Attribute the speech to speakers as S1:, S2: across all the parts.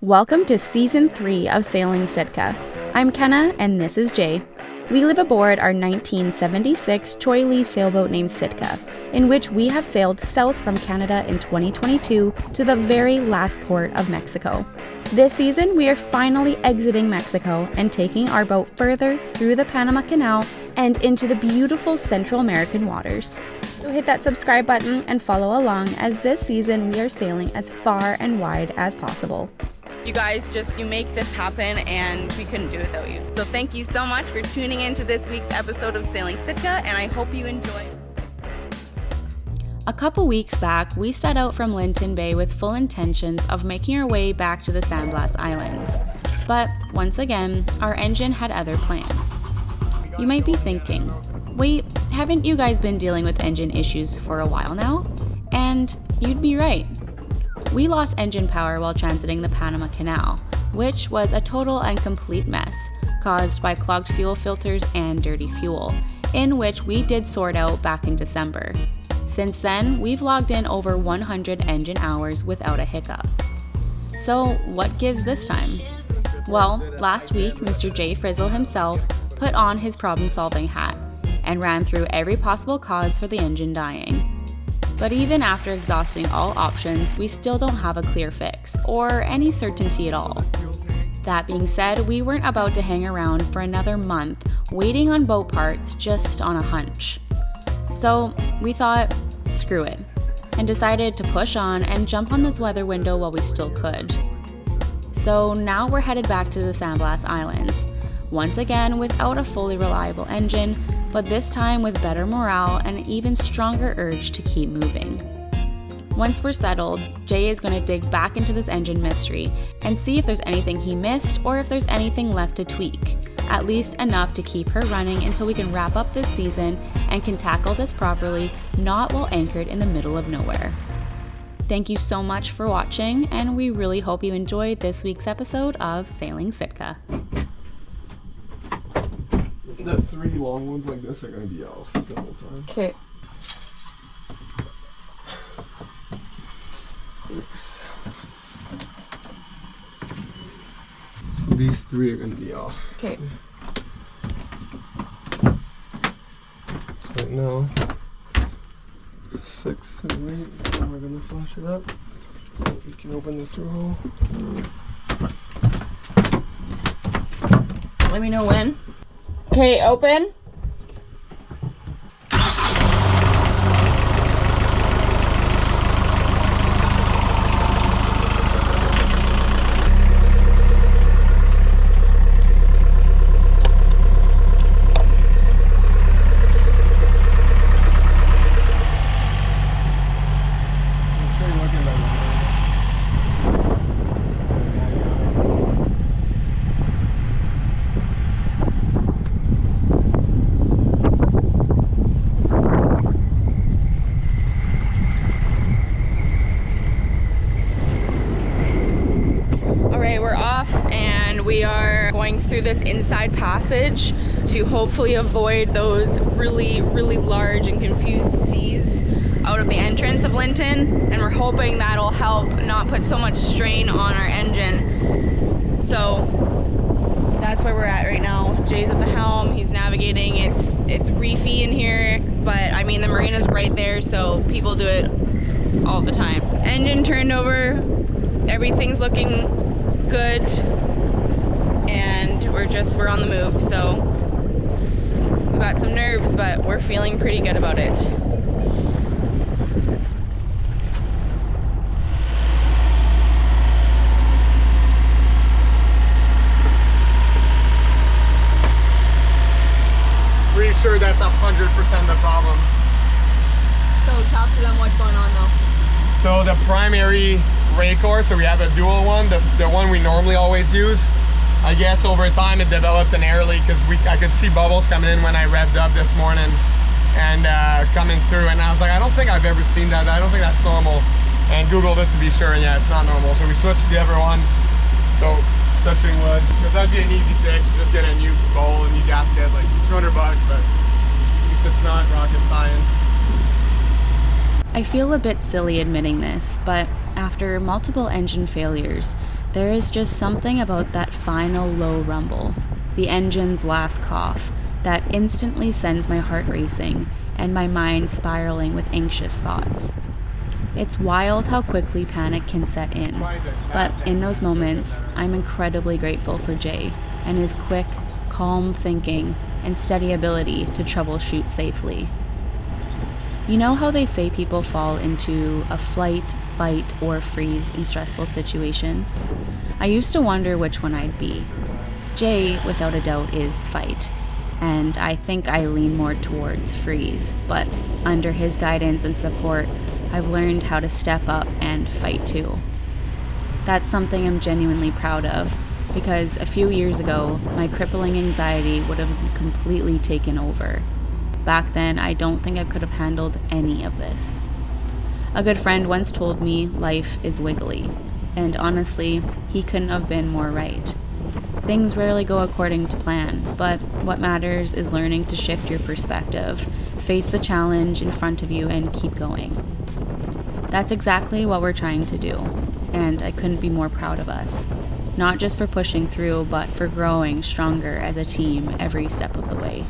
S1: Welcome to Season 3 of Sailing Sitka. I'm Kenna, and this is Jay. We live aboard our 1976 Choi Lee sailboat named Sitka, in which we have sailed south from Canada in 2022 to the very last port of Mexico. This season, we are finally exiting Mexico and taking our boat further through the Panama Canal and into the beautiful Central American waters. So hit that subscribe button and follow along, as this season we are sailing as far and wide as possible.
S2: You guys you make this happen, and we couldn't do it without you. So thank you so much for tuning in to this week's episode of Sailing Sitka, and I hope you enjoy.
S1: A couple weeks back, we set out from Linton Bay with full intentions of making our way back to the San Blas Islands. But once again, our engine had other plans. You might be thinking, wait, haven't you guys been dealing with engine issues for a while now? And you'd be right. We lost engine power while transiting the Panama Canal, which was a total and complete mess, caused by clogged fuel filters and dirty fuel, in which we did sort out back in December. Since then, we've logged in over 100 engine hours without a hiccup. So what gives this time? Well, last week, Mr. Jay Frizzle himself put on his problem-solving hat and ran through every possible cause for the engine dying. But even after exhausting all options, we still don't have a clear fix, or any certainty at all. That being said, we weren't about to hang around for another month waiting on boat parts just on a hunch. So we thought, screw it, and decided to push on and jump on this weather window while we still could. So now we're headed back to the San Blas Islands, once again without a fully reliable engine, but this time with better morale and an even stronger urge to keep moving. Once we're settled, Jay is going to dig back into this engine mystery and see if there's anything he missed or if there's anything left to tweak, at least enough to keep her running until we can wrap up this season and can tackle this properly, not while anchored in the middle of nowhere. Thank you so much for watching, and we really hope you enjoyed this week's episode of Sailing Sitka.
S3: The three long ones like this are going to be off the whole time.
S1: Okay.
S3: So these three are going to be off.
S1: Okay.
S3: So right now, 6 and 8, and we're going to flush it up so we can open this through hole.
S1: Let me know when. Okay, open.
S2: We are going through this inside passage to hopefully avoid those really, really large and confused seas out of the entrance of Linton, and we're hoping that'll help not put so much strain on our engine. So that's where we're at right now. Jay's at the helm, he's navigating. It's reefy in here, but I mean the marina's right there, so people do it all the time. Engine turned over, everything's looking good. And we're on the move, so we've got some nerves, but we're feeling pretty good about it.
S3: Pretty sure that's 100% the problem.
S2: So talk to them, what's going on though?
S3: So the primary Raycor, so we have a dual one, the one we normally always use. I guess over time it developed an air leak because I could see bubbles coming in when I revved up this morning and coming through, and I was like, I don't think I've ever seen that. I don't think that's normal, and Googled it to be sure, and yeah, it's not normal. So we switched to the other one. So touching wood, because that'd be an easy fix. Just get a new bowl, a new gasket, like $200, but it's not rocket science.
S1: I feel a bit silly admitting this, but after multiple engine failures, There is just something about that final low rumble, the engine's last cough, that instantly sends my heart racing and my mind spiraling with anxious thoughts. It's wild how quickly panic can set in, but in those moments, I'm incredibly grateful for Jay and his quick, calm thinking and steady ability to troubleshoot safely. You know how they say people fall into a flight, fight, or freeze in stressful situations? I used to wonder which one I'd be. Jay, without a doubt, is fight, and I think I lean more towards freeze, but under his guidance and support, I've learned how to step up and fight too. That's something I'm genuinely proud of, because a few years ago, my crippling anxiety would have completely taken over. Back then, I don't think I could have handled any of this. A good friend once told me life is wiggly, and honestly, he couldn't have been more right. Things rarely go according to plan, but what matters is learning to shift your perspective, face the challenge in front of you, and keep going. That's exactly what we're trying to do, and I couldn't be more proud of us. Not just for pushing through, but for growing stronger as a team every step of the way.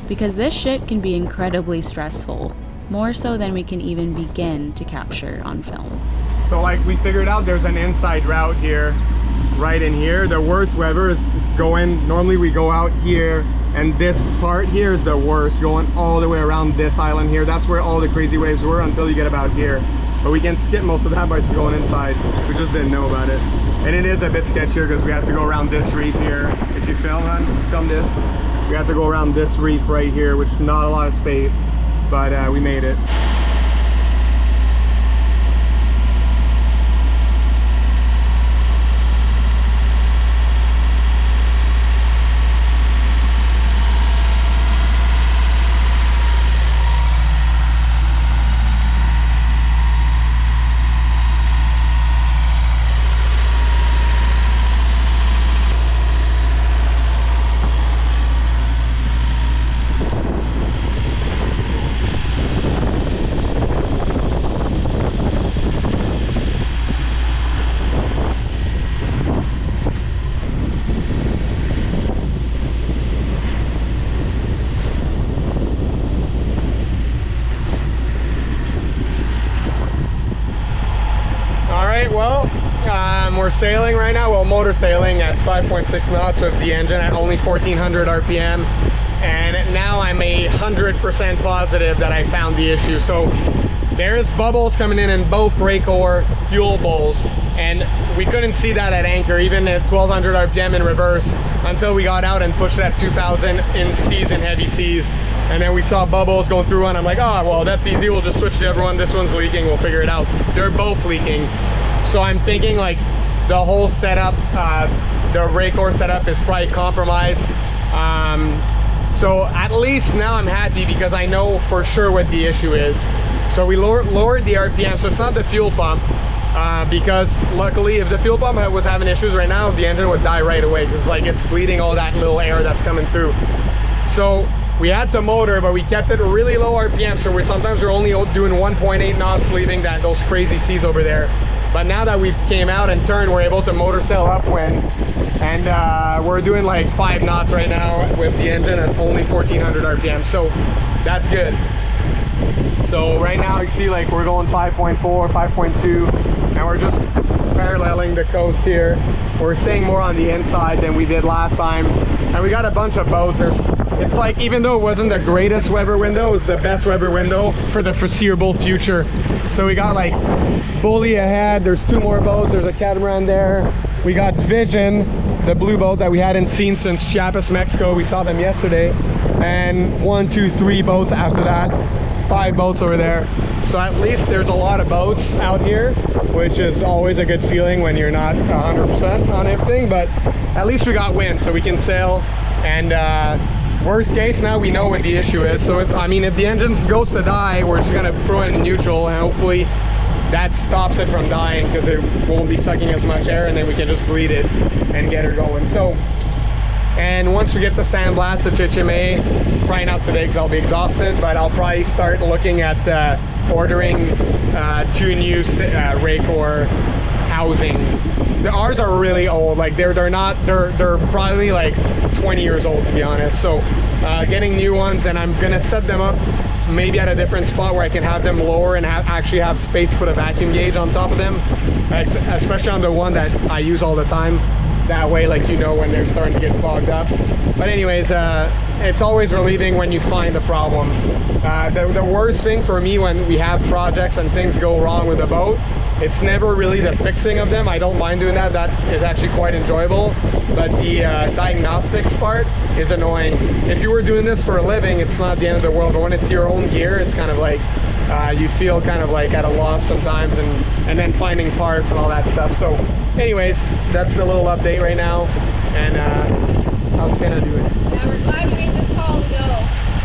S1: Because this shit can be incredibly stressful, more so than we can even begin to capture on film.
S3: So like we figured out there's an inside route here, right in here. The worst weather is going, normally we go out here, and this part here is the worst, going all the way around this island here. That's where all the crazy waves were until you get about here. But we can skip most of that by going inside. We just didn't know about it. And it is a bit sketchier because we have to go around this reef here. If you film this, we have to go around this reef right here, which is not a lot of space, but we made it. We're sailing right now, well, motor sailing at 5.6 knots with the engine at only 1400 RPM, and now I'm 100% positive that I found the issue. So there's bubbles coming in both Raycor fuel bowls, and we couldn't see that at anchor, even at 1200 RPM in reverse, until we got out and pushed at 2000 in seas and heavy seas. And then we saw bubbles going through one. I'm like, oh, well, that's easy. We'll just switch to everyone. This one's leaking. We'll figure it out. They're both leaking. So I'm thinking like the whole setup, the Raycor setup is probably compromised. So at least now I'm happy because I know for sure what the issue is. So we lowered the RPM. So it's not the fuel pump, because luckily if the fuel pump was having issues right now, the engine would die right away because like it's bleeding all that little air that's coming through. So we had the motor, but we kept it really low RPM. So sometimes we're only doing 1.8 knots, leaving those crazy seas over there. But now that we've came out and turned, we're able to motor sail upwind, and we're doing like 5 knots right now with the engine at only 1400 RPM. So that's good. So right now you see like we're going 5.4, 5.2, and we're just paralleling the coast here. We're staying more on the inside than we did last time, and we got a bunch of boats. It's like, even though it wasn't the greatest weather window, it was the best weather window for the foreseeable future. So we got like Bully ahead, there's 2 more boats, there's a catamaran there. We got Vision, the blue boat that we hadn't seen since Chiapas, Mexico. We saw them yesterday. And 1, 2, 3 boats after that. 5 boats over there. So at least there's a lot of boats out here, which is always a good feeling when you're not 100% on everything, but at least we got wind so we can sail. And worst case, now we know what the issue is. So if the engine goes to die, we're just gonna throw it in neutral, and hopefully that stops it from dying because it won't be sucking as much air, and then we can just bleed it and get her going. So, and once we get the sandblast to Chichime, probably not today because I'll be exhausted, but I'll probably start looking at ordering 2 new Raycor housing. Ours are really old. Like they're probably like 20 years old, to be honest. So getting new ones, and I'm gonna set them up maybe at a different spot where I can have them lower and actually have space to put a vacuum gauge on top of them, especially on the one that I use all the time. That way, like, you know when they're starting to get clogged up. But anyways, it's always relieving when you find a problem. The worst thing for me when we have projects and things go wrong with the boat, it's never really the fixing of them. I don't mind doing that. That is actually quite enjoyable. But the diagnostics part is annoying. If you were doing this for a living, it's not the end of the world. But when it's your own gear, it's kind of like you feel kind of like at a loss sometimes, and then finding parts and all that stuff. So anyways, that's the little update right now. And how's Kenna doing?
S2: Yeah, we're glad we made this call to go.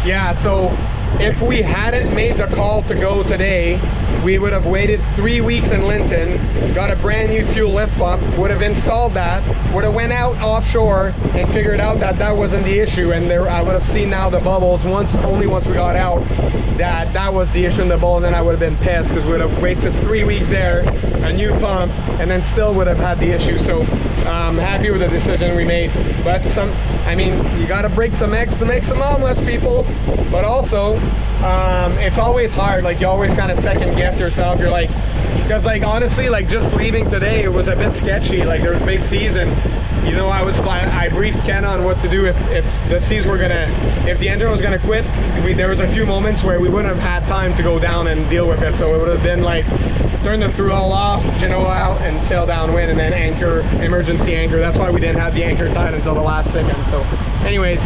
S3: Yeah, so if we hadn't made the call to go today, we would have waited 3 weeks in Linton, got a brand new fuel lift pump, would have installed that, would have went out offshore and figured out that that wasn't the issue, and I would have seen now the bubbles only once we got out that was the issue in the bowl, and then I would have been pissed because we would have wasted 3 weeks there, a new pump, and then still would have had the issue. So I'm happy with the decision we made. But you gotta break some eggs to make some omelets, people. But also it's always hard. Like, you always kind of second guess yourself. You're like, because like honestly, like just leaving today, it was a bit sketchy. Like there was big seas, and you know, I briefed Ken on what to do if the seas were if the engine was gonna quit. There was a few moments where we wouldn't have had time to go down and deal with it. So it would have been like turn the throttle off, Genoa out, and sail downwind, and then anchor, emergency anchor. That's why we didn't have the anchor tied until the last second. So anyways,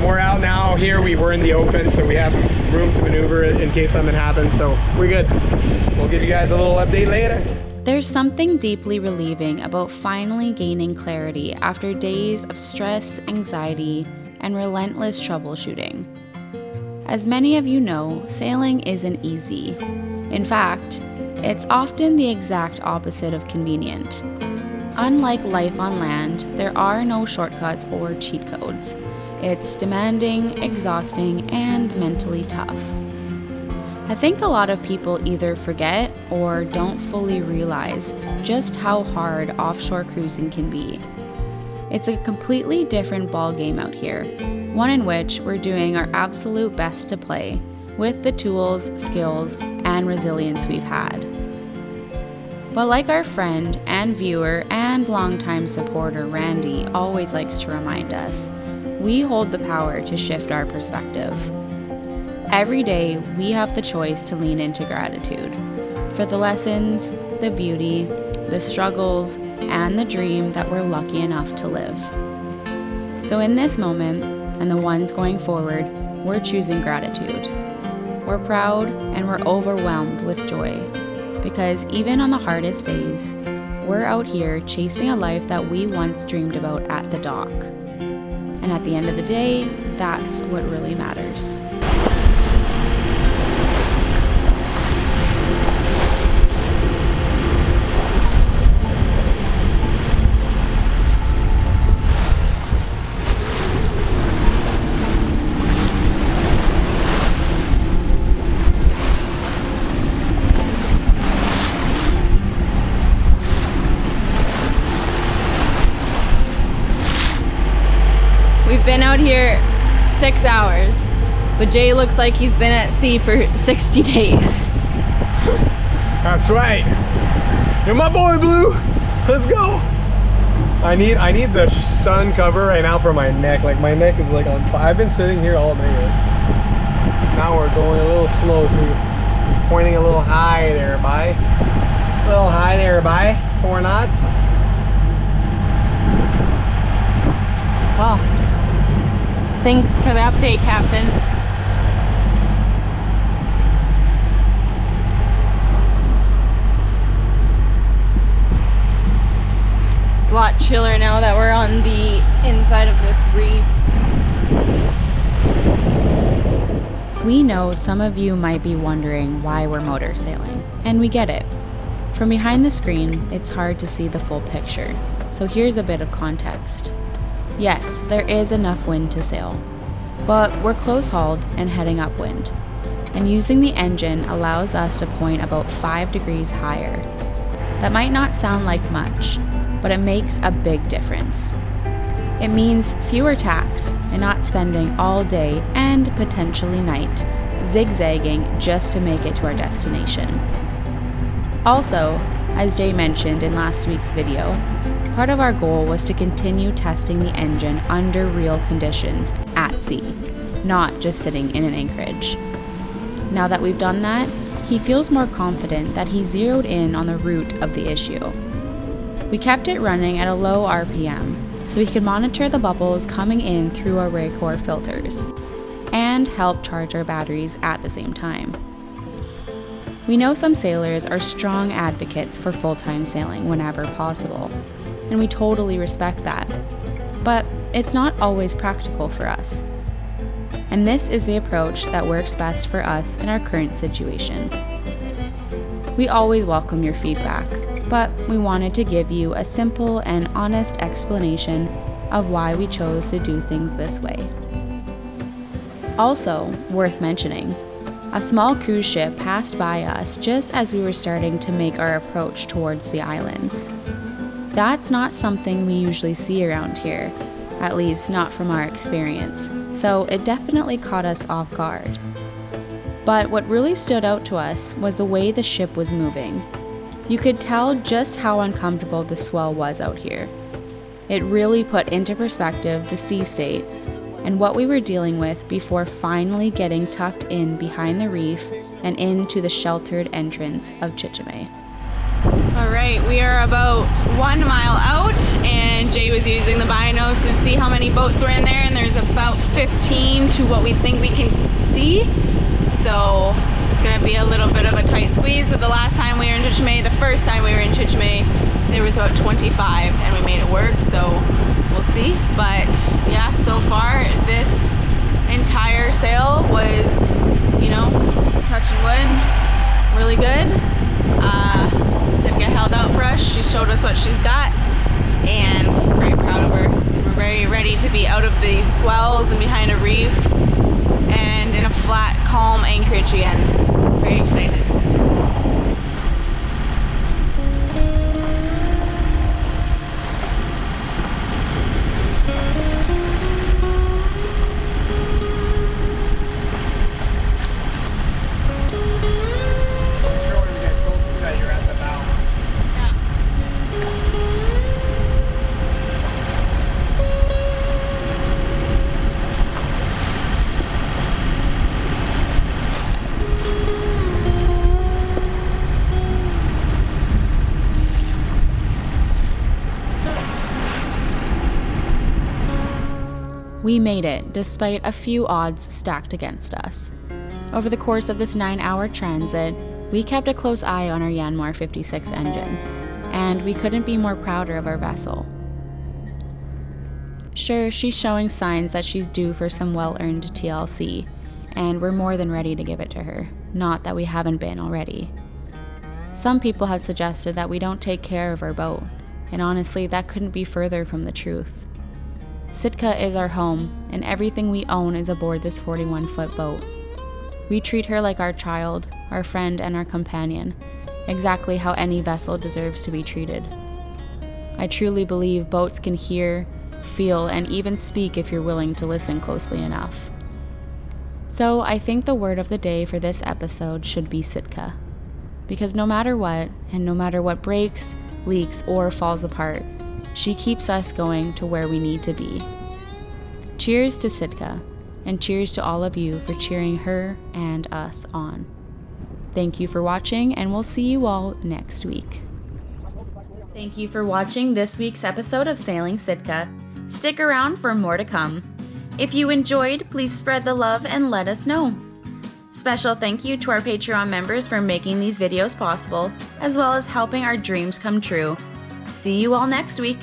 S3: we're out now. Here we were in the open, so we have room to maneuver in case something happens. So we're good. We'll give you guys a little update later.
S1: There's something deeply relieving about finally gaining clarity after days of stress, anxiety, and relentless troubleshooting. As many of you know, sailing isn't easy. In fact, it's often the exact opposite of convenient. Unlike life on land, there are no shortcuts or cheat codes. It's demanding, exhausting, and mentally tough. I think a lot of people either forget or don't fully realize just how hard offshore cruising can be. It's a completely different ballgame out here, one in which we're doing our absolute best to play with the tools, skills, and resilience we've had. But like our friend and viewer and longtime supporter Randy always likes to remind us, we hold the power to shift our perspective. Every day, we have the choice to lean into gratitude for the lessons, the beauty, the struggles, and the dream that we're lucky enough to live. So in this moment, and the ones going forward, we're choosing gratitude. We're proud and we're overwhelmed with joy, because even on the hardest days, we're out here chasing a life that we once dreamed about at the dock. And at the end of the day, that's what really matters.
S2: We've been out here 6 hours, but Jay looks like he's been at sea for 60 days.
S3: That's right. You're my boy, Blue. Let's go. I need the sun cover right now for my neck. Like, my neck is like on fire. I've been sitting here all night. Now we're going a little slow too. Pointing a little high there, bye. A little high there, bye. 4 knots.
S2: Oh. Thanks for the update, Captain. It's a lot chiller now that we're on the inside of this reef.
S1: We know some of you might be wondering why we're motor sailing, and we get it. From behind the screen, it's hard to see the full picture, so here's a bit of context. Yes, there is enough wind to sail, but we're close-hauled and heading upwind, and using the engine allows us to point about 5 degrees higher. That might not sound like much, but it makes a big difference. It means fewer tacks and not spending all day and potentially night zigzagging just to make it to our destination. Also, as Jay mentioned in last week's video, part of our goal was to continue testing the engine under real conditions at sea, not just sitting in an anchorage. Now that we've done that, he feels more confident that he zeroed in on the root of the issue. We kept it running at a low RPM so we could monitor the bubbles coming in through our Raycor filters and help charge our batteries at the same time. We know some sailors are strong advocates for full-time sailing whenever possible, and we totally respect that. But it's not always practical for us. And this is the approach that works best for us in our current situation. We always welcome your feedback, but we wanted to give you a simple and honest explanation of why we chose to do things this way. Also, worth mentioning, a small cruise ship passed by us just as we were starting to make our approach towards the islands. That's not something we usually see around here, at least not from our experience, so it definitely caught us off guard. But what really stood out to us was the way the ship was moving. You could tell just how uncomfortable the swell was out here. It really put into perspective the sea state and what we were dealing with before finally getting tucked in behind the reef and into the sheltered entrance of Chichime.
S2: All right, we are about 1 mile out, and Jay was using the binos to see how many boats were in there, and there's about 15 to what we think we can see. So it's gonna be a little bit of a tight squeeze, but the last time we were in Chichime, the first time we were in Chichime, there was about 25 and we made it work, so we'll see. But yeah, so far this entire sail was, you know, touching wood, really good. Sitka held out for us. She showed us what she's got, and we're very proud of her. We're very ready to be out of these swells and behind a reef and in a flat, calm anchorage again. Very excited.
S1: We made it, despite a few odds stacked against us. Over the course of this 9-hour transit, we kept a close eye on our Yanmar 56 engine, and we couldn't be more prouder of our vessel. Sure, she's showing signs that she's due for some well-earned TLC, and we're more than ready to give it to her, not that we haven't been already. Some people have suggested that we don't take care of our boat, and honestly, that couldn't be further from the truth. Sitka is our home, and everything we own is aboard this 41-foot boat. We treat her like our child, our friend, and our companion, exactly how any vessel deserves to be treated. I truly believe boats can hear, feel, and even speak if you're willing to listen closely enough. So I think the word of the day for this episode should be Sitka. Because no matter what, and no matter what breaks, leaks, or falls apart, she keeps us going to where we need to be. Cheers to Sitka, and cheers to all of you for cheering her and us on. Thank you for watching, and we'll see you all next week. Thank you for watching this week's episode of Sailing Sitka. Stick around for more to come. If you enjoyed, please spread the love and let us know. Special thank you to our Patreon members for making these videos possible, as well as helping our dreams come true. See you all next week.